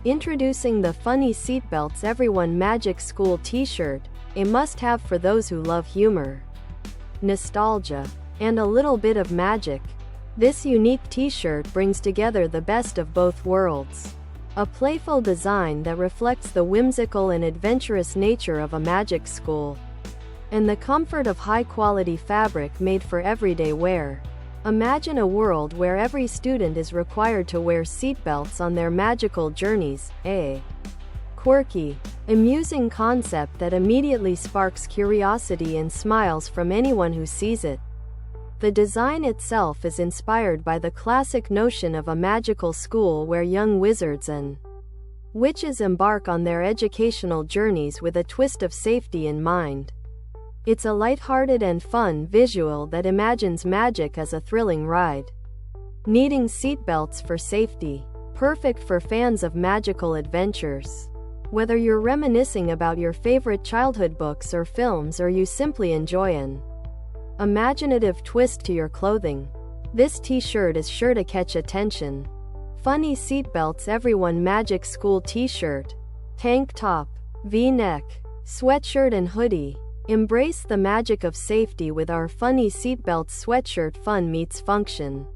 Introducing the funny Seatbelts Everyone Magic School t-shirt, a must-have for those who love humor, nostalgia, and a little bit of magic. This unique t-shirt brings together the best of both worlds. A playful design that reflects the whimsical and adventurous nature of a magic school, and the comfort of high-quality fabric made for everyday wear. Imagine a world where every student is required to wear seatbelts on their magical journeys, a quirky, amusing concept that immediately sparks curiosity and smiles from anyone who sees it. The design itself is inspired by the classic notion of a magical school where young wizards and witches embark on their educational journeys with a twist of safety in mind. It's a lighthearted and fun visual that imagines magic as a thrilling ride. Needing seatbelts for safety. Perfect for fans of magical adventures. Whether you're reminiscing about your favorite childhood books or films, or you simply enjoy an imaginative twist to your clothing, this t-shirt is sure to catch attention. Funny Seatbelts Everyone Magic School t-shirt, tank top, V-neck, sweatshirt and hoodie. Embrace the magic of safety with our Funny Seatbelts sweatshirt. Fun meets function.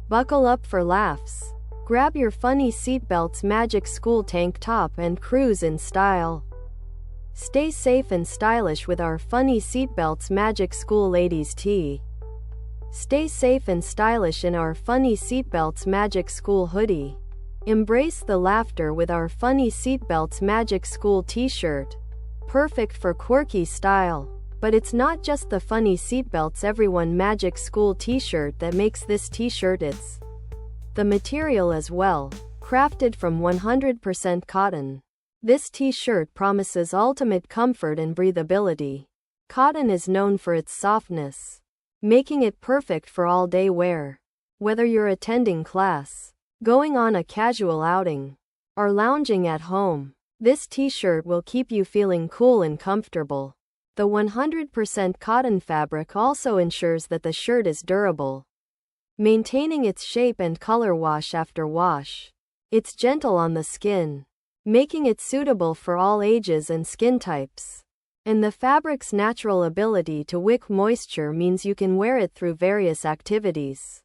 Buckle up for laughs. Grab your Funny Seatbelts Magic School tank top and cruise in style. Stay safe and stylish with our Funny Seatbelts Magic School ladies tee. Stay safe and stylish in our Funny Seatbelts Magic School hoodie. Embrace the laughter with our Funny Seatbelts Magic School t-shirt. Perfect for quirky style. But it's not just the Funny Seatbelts Everyone Magic School t-shirt that makes this t-shirt, it's the material as well. Crafted from 100% cotton, this t-shirt promises ultimate comfort and breathability. Cotton is known for its softness, making it perfect for all-day wear. Whether you're attending class, going on a casual outing, or lounging at home, this t-shirt will keep you feeling cool and comfortable. The 100% cotton fabric also ensures that the shirt is durable, maintaining its shape and color wash after wash. It's gentle on the skin, making it suitable for all ages and skin types. And the fabric's natural ability to wick moisture means you can wear it through various activities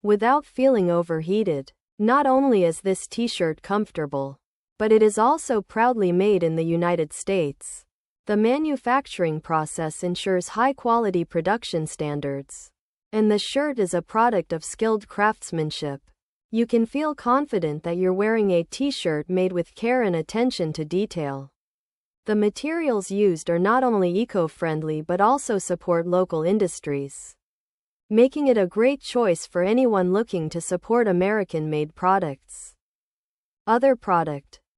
without feeling overheated. Not only is this t-shirt comfortable, but it is also proudly made in the United States. The manufacturing process ensures high-quality production standards, and the shirt is a product of skilled craftsmanship. You can feel confident that you're wearing a t-shirt made with care and attention to detail. The materials used are not only eco-friendly but also support local industries, making it a great choice for anyone looking to support American-made products. Other product.